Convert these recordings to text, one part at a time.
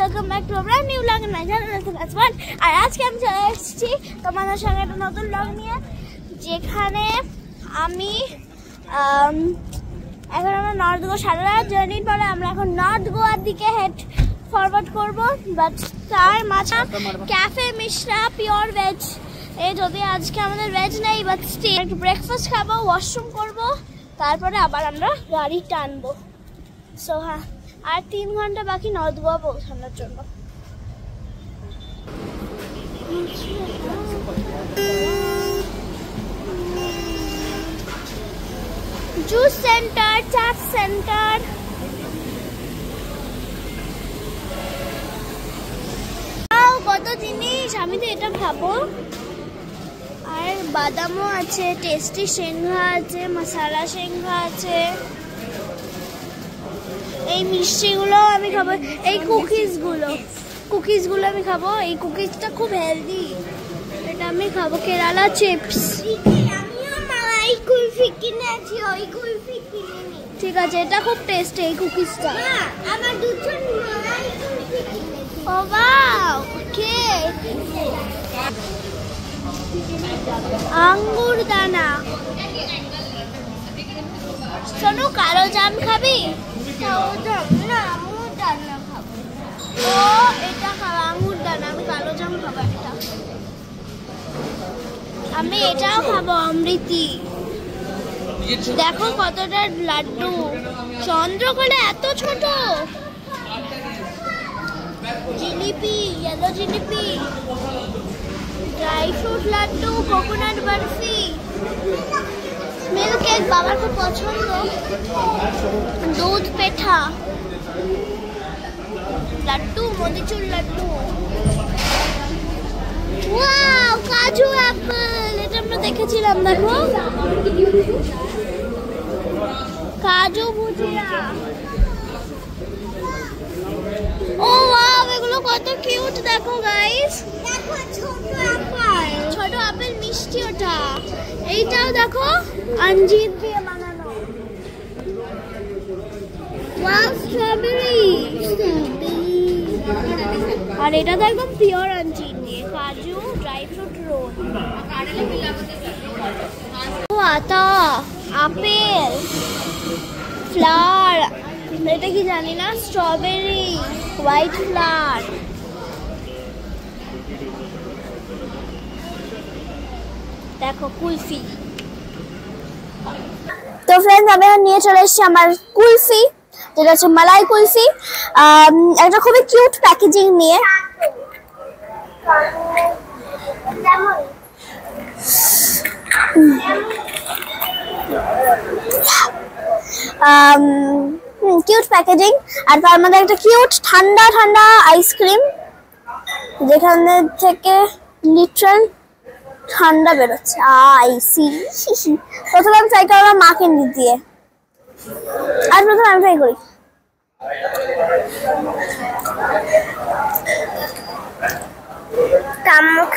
Welcome back to a brand new blog my channel আসমান। আর আজকে আমি চলে এসেছি তোমাদের সঙ্গে একটা নতুন ব্লগ নিয়ে, যেখানে আমি এখন আমরা নর্থ গোয়া সারা রাত জার্নির পরে আমরা এখন নর্থ গোয়ার দিকে হেড ফরওয়ার্ড করব। বাট তার মাঝে ক্যাফে মিশ্রা পিওর ভেজ, যদি আজকে আমাদের ভেজ নেই, বাট স্টিল একটু ব্রেকফাস্ট খাবো, ওয়াশরুম করব, তারপরে আবার আমরা গাড়ি টানবো। সো হ্যাঁ, আর 3 ঘন্টা বাকি নর্থ গোয়া পৌঁছানোর জন্য। জুস সেন্টার, চাট সেন্টার, কত জিনিস। আমি তো এটা খাবো। আর বাদামও আছে, টেস্টি সিংহা আছে, মশলা সিংহা আছে, এই মিষ্টিগুলো আমি খাবো, এই কুকিজগুলো আমি খাবো। এই কুকিজটা খুব হেলদি, এটা আমি খাবো। কেরালা চিপস, ঠিক আছে, এটা খুব টেস্টি এই কুকিজটা। ও ওয়াও, ওকে। আঙ্গুর দানা, শোনো, কালো জাম খাবি? ও এটা খাবো, আঙ্গুর দানা। আমি কালো জাম খাবো একটা। আমি এটাও খাবো, অমৃতি। দেখো কতটা লাড্ডু, চন্দ্রকোলে এত ছোট। জিলিপি, ইয়েলো জিলিপি, dry fruit laddu, coconut barfi, milk cake বাবার খুব পছন্দ, দুধ পেঠা, লাড্ডু, মোতিচুর লাড্ডু। ওয়াও, কাজু অ্যাপেল, এটা আমরা দেখেছিলাম। দেখো, কাজু ভুজিয়া। ও ওয়াও, এগুলো কত কিউট। দেখো গাইস, দেখো ছোট আপেল, মিষ্টি ওটা। এইটাও দেখো, আঞ্জির দিয়ে বানানো। Wow, strawberry. আর এটা তো একদম পিওর আঞ্জির দিয়ে, কাজু, ড্রাই ফ্রুট রোল। আতা, আপেল, ফ্লাওয়ার, এটা কি জানি না, স্ট্রবেরি, হোয়াইট ফ্লাওয়ার। দেখো কুলফি। তো ফ্রেন্ডস, আমি এখন নিয়ে চলে এসেছি আমার কুলফি, যেটা হচ্ছে মালাই কুলফি। একটা খুবই কিউট প্যাকেজিং নিয়ে। কিউট প্যাকেজিং, আর তার মধ্যে একটা কিউট ঠান্ডা ঠান্ডা আইসক্রিম, যেখানে থেকে লিটারাল ঠান্ডা বেরোচ্ছে। আইসি। প্রথমে আমি ট্রাই করলাম মা ক্যান্ডি দিয়ে, আর প্রথমে আমি ট্রাই করি।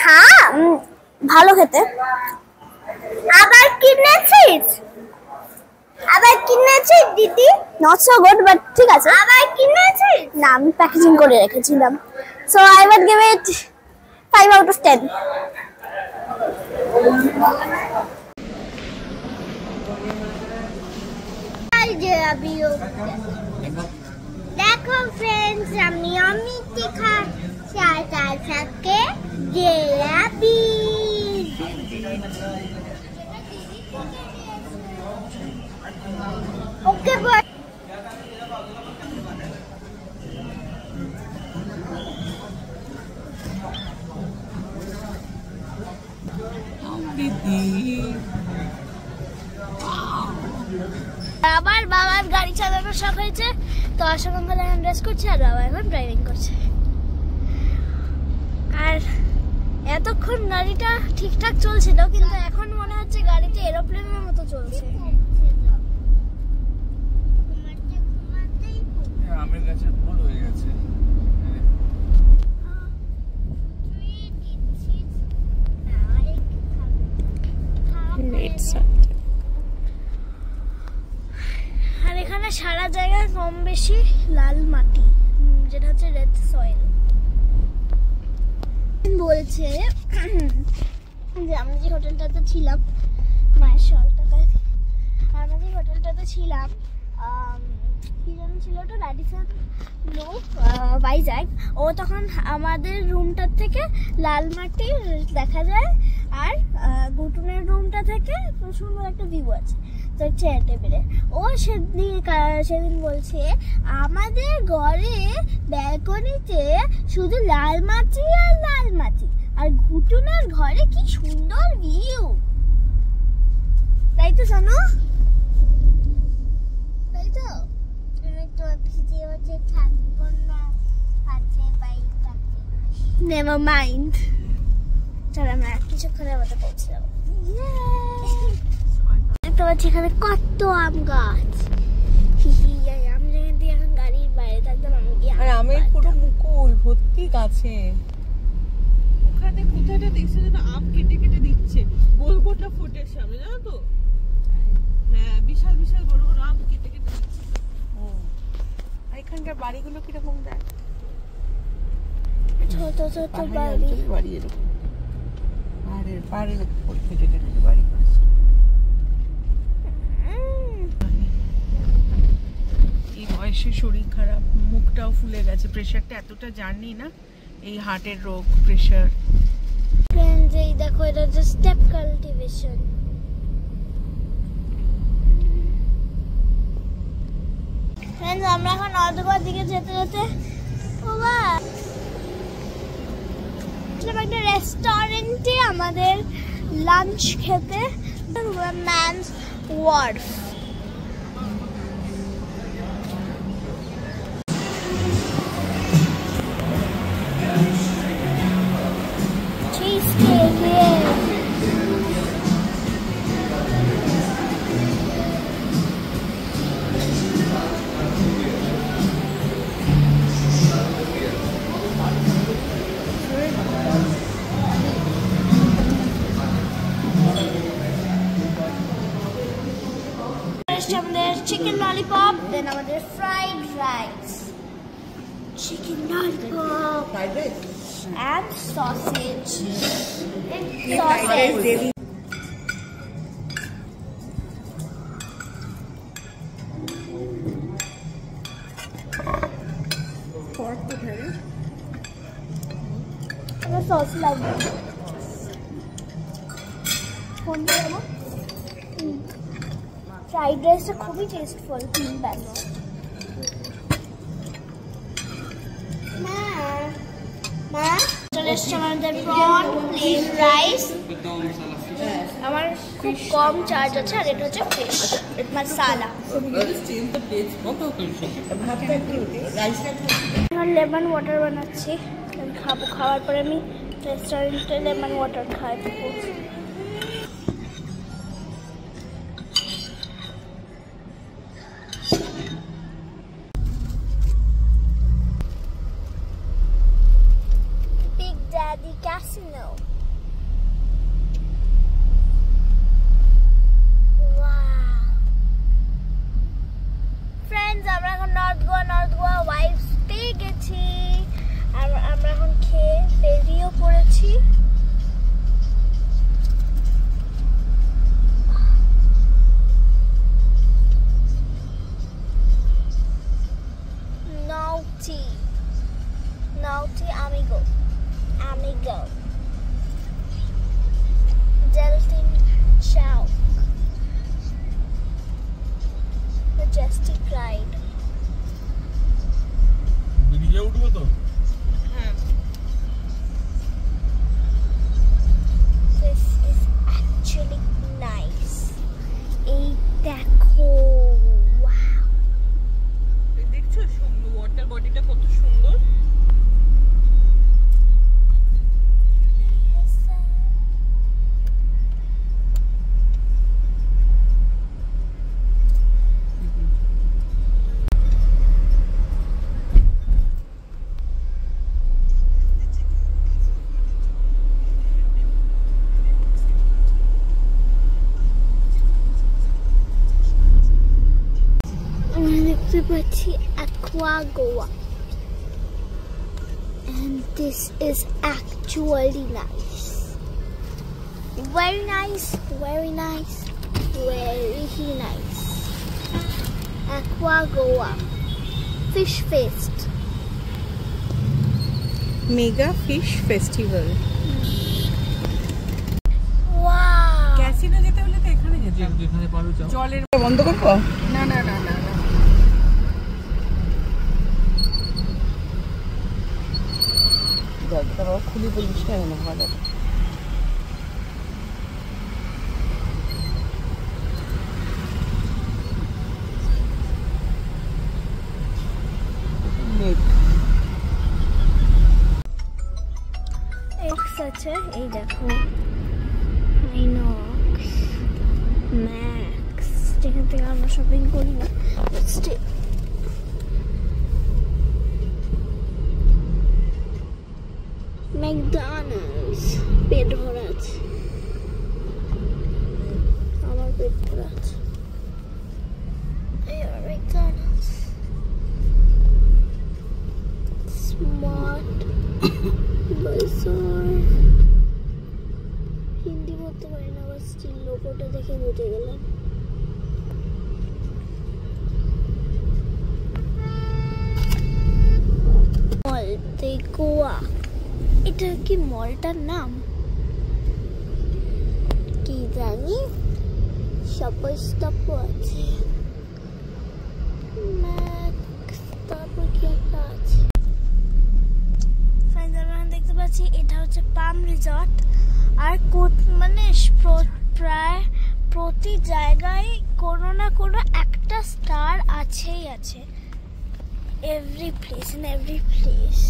খা, ভালো খেতে। আবার কিনেছিস দিদি? নট সো গুড, বাট ঠিক আছে। আবার কিনেছিস? না, আমি প্যাকেজিং করে রেখেছিলাম। So I will give it 5 out of 10. দেখো ফ্রেন্ডস, আমি অমিতি খাচ্ছি আর তার সাথে জিলাপি। ওকে বল। আবার বাবার গাড়ি চালানোর শখ হয়েছে, তো সকালবেলা এখন রেস্ট করছে, আর বাবা এখন ড্রাইভিং করছে। আর এতক্ষণ গাড়িটা ঠিকঠাক চলছিল, কিন্তু এখন মনে হচ্ছে গাড়িটা এরোপ্লেনের মতো চলছে। আমার কাছে ভুল হয়ে গেছে। আর এখানে সারা জায়গায় কম বেশি লাল মাটি, যেটা হচ্ছে রেড সয়েল বলছে যে আমরা যে হোটেলটাতে ছিলাম মায়ের শলটাতে আমরা যে হোটেলটাতে ছিলাম কি যেন ছিল ওটা র্যাডিসন ভাইজ্যাগ ও তখন আমাদের রুমটার থেকে লালমাটি দেখা যায় আর গুটুনের রুমটা থেকে সুন্দর একটা ভিউ আছে তো চেয়ার টেবিলে ও সেদিন বলছে আমাদের ঘরে ব্যালকনিতে শুধু লাল মাটি আর ঘুটুনের ঘরে কি সুন্দর ভিউ তাই তো শোনো তাই তো তো ভিজে হচ্ছে থাকবো না কাছে বাইকাতে নেভার মাইন্ড চল আমরা কিছুক্ষণের মধ্যে পৌঁছে যাবো দেখতে পাচ্ছি এখানে কত আম গাছ আম জায়গা দিয়ে এখন গাড়ির বাইরে থাকতাম আমি গিয়ে আর আমের পুরো মুকুল ভর্তি গাছে ওখানে কোথায়টা দেখছো যেন আম কেটে কেটে দিচ্ছে গোলগোটা ফুটের সামনে জানো তো হ্যাঁ বিশাল বিশাল বড় বড় আম কেটে কেটে দিচ্ছে আর এখানকার বাড়িগুলো কিরকম দেখ ছোট ছোট বাড়ি এরকম পাহাড়ের উপর কেটে কেটে বাড়ি করেছে এই বয়সে শরীর খারাপ মুখটাও ফুলে গেছে প্রেশারটা এতটা জানি না এই হার্টের রোগ প্রেশার ফ্রেন্ডস এই দেখো এটা হচ্ছে স্টেপ কাল্টিভেশন ফ্রেন্ডস আমরা এখন নর্থগোয়ার দিকে যেতে যেতে একটা রেস্টুরেন্টে আমাদের লাঞ্চ খেতে man's wharf chicken lollipop, then আমাদের fried rice, chicken lollipop, fried rice and sausage. Sausage. pork to carry. The sauce লাগবে। কোন দেব? ফ্রাইড রাইসটা খুবই টেস্টফুল ব্যাস মা চলে এসছে আমাদের প্রন প্লেন রাইস আমার খুব কম চার্জ আছে আর এটা হচ্ছে ফিশ মশালা এখন লেমন ওয়াটার বানাচ্ছি খাবো খাওয়ার পরে আমি রেস্টুরেন্টে লেমন ওয়াটার খাই Daddy Casino. Wow. Friends, আমরা এখন নর্থ গোয়া ওয়াইফস পেয়ে গেছি আমরা এখন খেয়ে বেরিয়েও পড়েছি Naughty amigo Deltin Chow Majestic Ride নিজে উঠবো তো হ্যাঁ This is actually nice এই দেখো wow দেখছো ওয়াটার বডিটা কত সুন্দর দেখতে পাচ্ছি Aqua Goa This is actually nice. Very nice, very nice, very nice. Aqua Goa Fish Fest. Mega Fish Festival. Wow. Casino যেতে হলে তো এখানে যেতে হবে। যেখানে পারো যাও। জলের বন্ধ করবো? না না না না না। দরজাটা বাবা খুলে বলিস না না ভালো। আছে এই দেখো আইনক্স ম্যাক্স যেখান থেকে আমরা শপিং করি না ম্যাকডোনাল্ডস পেট ভরা আছে আমার পেট ভরা আছে ম্যাকডোনাল্ডস স্মার্ট বাজার হিন্দি বলতে পারি না বাস স্টিল লোগোটা দেখে বুঝে গেলাম মল দে গোয়া এটা কি মলটার নাম কি জানি শপার স্টপও আছে ম্যাক্স তারপর কি একটা আছে দেখতে পাচ্ছি এটা হচ্ছে পাম রিসর্ট আর মানে প্রায় প্রতি জায়গায় কোনো না কোনো একটা স্টার আছেই আছে every place in every place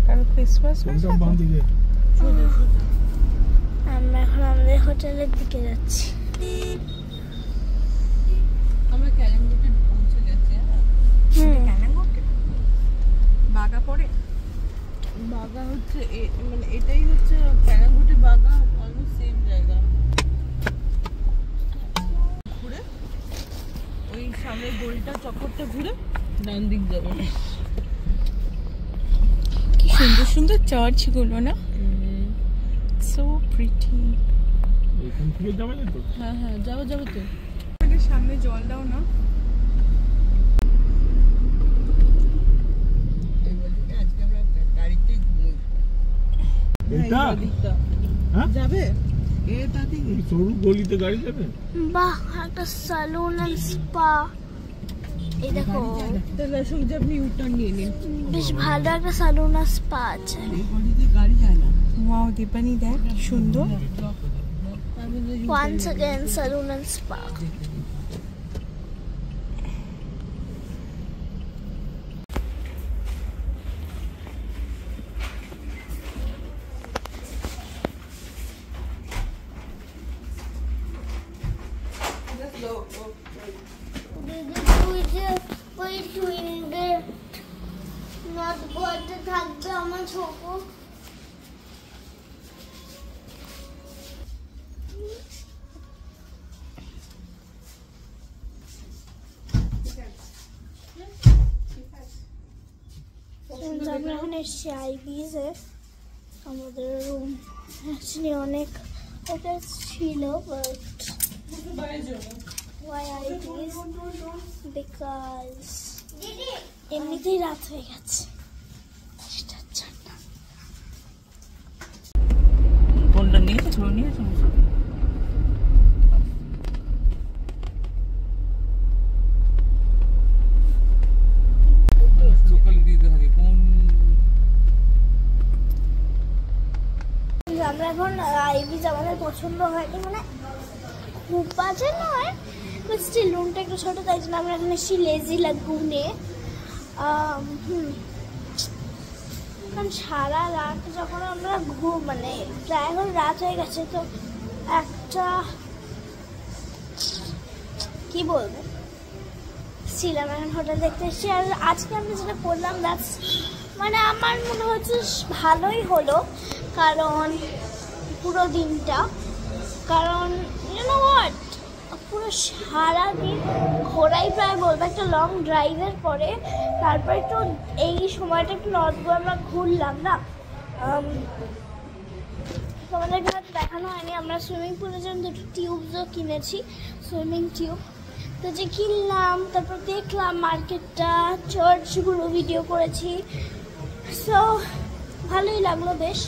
কারণ ক্রিসমাস একদম বাম দিকে আমরা এখন আমাদের হোটেলের দিকে যাচ্ছি আমরা ক্যালেন্ডারে পৌঁছে গেছি ক্যালেন্ডারে বাগা পড়ে বাগা হচ্ছে মানে এটাই হচ্ছে প্যারাগুটে বাগা অলমোস্ট সেম জায়গা ঘুরে ওই সামনে গোলটা চক্করটা ঘুরে ডান দিক যাবে কি সুন্দর সুন্দর চার্চ গুলো না সো প্রিটি এখান থেকে যাবে না তো হ্যাঁ হ্যাঁ যাবো যাবো তো আগে সামনে জল দাও না এটা হ্যাঁ যাবে এটাতে সরু গলিতে গাড়ি যাবে বাহ একটা সালুন এন্ড স্পা এই দেখো তাহলে সঙ্গে আপনি ইউটার্ন নিয়ে নিন বেশ ভালো একটা সালুন আর স্পা আছে এই গলিতে গাড়ি যায় না ওয়াও দীপানি দেখ সুন্দর once again salon and spa থাকবে আমার ছোট আমরা এখন এসেছি আইবিজে আমাদের রুম অ্যাকচুয়ালি অনেক হোটেল ছিল বাট why আইবিজ বিকজ এমনিতেই রাত হয়ে গেছে সেটার জন্য কোনটা নিয়েছে ছোট নিয়েছে আমরা এখন আইবিজ আমাদের পছন্দ হয়নি মানে খুব বাজে নয় বাট স্টিল রুমটা একটু ছোটো তাই জন্য আমরা এখন এসেছি লেজি লাগুনে কারণ সারা রাত যখন আমরা মানে প্রায় এখন রাত হয়ে গেছে তো একটা কি বলবো ছিলাম এখন হোটেল দেখতে এসেছি আর আজকে আমরা যেটা করলাম দ্যাটস মানে আমার মনে হচ্ছে ভালোই হলো কারণ পুরো দিনটা কারণ ইউ নো হোয়াট পুরো সারাদিন ঘোরাই প্রায় বলবো একটা লং ড্রাইভের পরে তারপরে তো এই সময়টা একটু নর্থ গোয়া আমরা ঘুরলাম না তোমাদের ঘাট দেখানো হয়নি, আমরা সুইমিং পুলের জন্য দুটো টিউবসও কিনেছি, সুইমিং টিউব। তো যে কিনলাম, তারপর দেখলাম মার্কেটটা, চার্চগুলো ভিডিও করেছি। সো ভালোই লাগলো বেশ।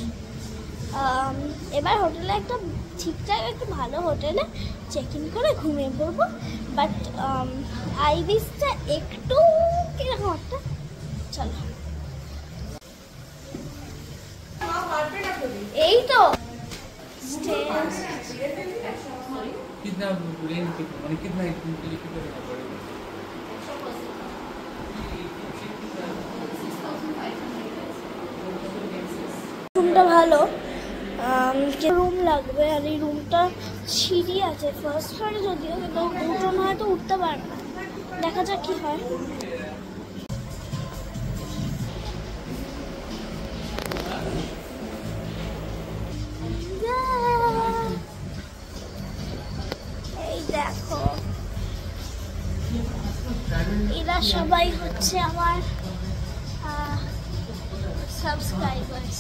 এবার হোটেলে একটা ঠিকঠাক একটা ভালো হোটেলে চেক ইন করে ঘুমিয়ে পড়বো। বাট আইবিসটা একটু কিরকম একটা, চলো এই তো कितना रेंज माने कितना রুমটা ভালো, রুম লাগবে। আর এই রুমটা সিঁড়ি আছে ফার্স্ট ফ্লোরে, যদিও কিন্তু উঠোন হয়তো উঠতে পারবে না, দেখা যাক কি হয়। এই দেখো, এরা সবাই হচ্ছে আমার সাবস্ক্রাইবার্স।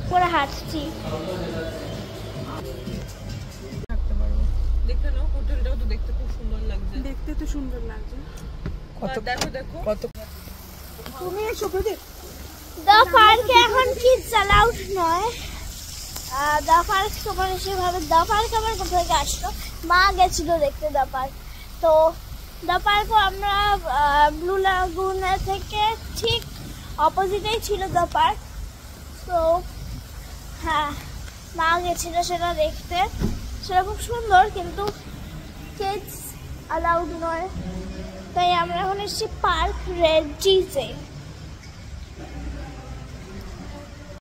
পুরো হাঁটছি। দেখে নাও, হোটেলটাও তো দেখতে খুব সুন্দর লাগছে। দেখতে তো সুন্দর লাগছে। দেখো দেখো কত তুমি এসো প্রদীপ। দ্য পার্কে এখন কিডস অ্যালাউড নয়। দ্য পার্ক তোমার সেভাবে, দ্য পার্ক আমার কোথা থেকে আসলো, মা গেছিল দেখতে দ্য পার্ক। তো দ্য পার্কও আমরা ব্লু লাগুনের থেকে ঠিক অপোজিটেই ছিল দ্য পার্ক। তো হ্যাঁ, মা গেছিল সেটা দেখতে, সেটা খুব সুন্দর, কিন্তু কিডস অ্যালাউড নয়। তাই আমরা এখন এসেছি পার্ক রেজিসে।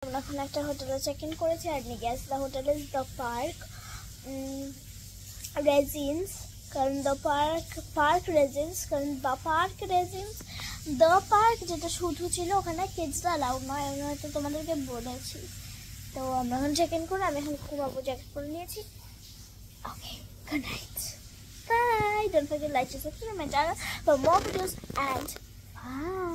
আমরা এখন একটা হোটেলে চেক ইন করেছি, আর guess the hotel is the Park Regis. কারণ দ্য পার্ক রেজিন্স, কারণ the Park Regis, the Park যেটা শুধু ছিল ওখানে কিডসরা অ্যালাউড নয়, আমি হয়তো তোমাদেরকে বলেছি। তো আমরা এখন চেক ইন করে, আমি এখন ঘুমাবো, জ্যাকেট পরে নিয়েছি। Okay, good night, bye. Don't forget like and subscribe my channel for more videos, and bye.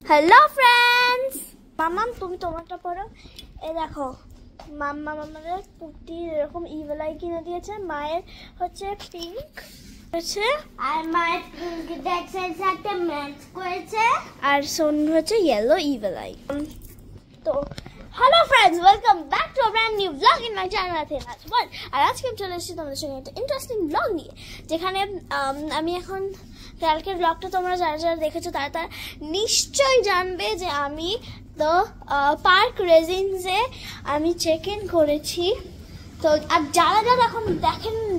Hello friends, মামাম তুমি তোমারটা পড়ো। এই দেখো, মাম্মা মামাদের কুর্তি এরকম ইভেল আই কিনে দিয়েছে, মায়ের হচ্ছে পিঙ্ক হচ্ছে, আর মায়ের পিঙ্ক ড্রেসের সাথে ম্যাচ করেছে, আর সোনু হচ্ছে ইয়েলো ইভেল আই। তো hello friends, welcome back to a brand new blog in my channel Athena's World. আর আজকে আমি চলে এসেছি তোমাদের সঙ্গে একটা ইন্টারেস্টিং ব্লগ নিয়ে, যেখানে আমি এখন কালকের ব্লগটা তোমরা যারা যারা দেখেছো তারা নিশ্চয়ই জানবে যে আমি দ্য পার্ক রেজিন্সে আমি চেক ইন করেছি। তো আর যারা যারা এখন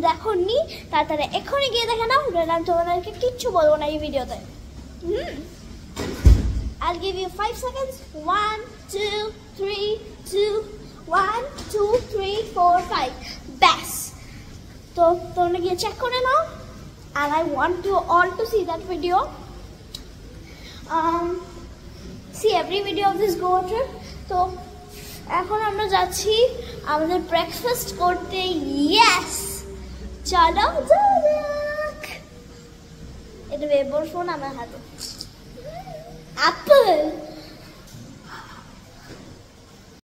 দেখোনি তারা এখনই গিয়ে দেখে নাও, আমি তোমাদেরকে কিচ্ছু বলবো না এই ভিডিওতে। I'll give you 5 seconds. 1, 2, 3, 2, 1, 2, 3, 4, 5. Best. So, তোমরা গিয়ে চেক করে নাও, and I want you all to see that video. See every video of this Goa trip. তো এখন আমরা যাচ্ছি আমাদের ব্রেকফাস্ট করতে। ইয়েস, চলো যাক। এটা বেবর ফোন আমার হাতে। Apple.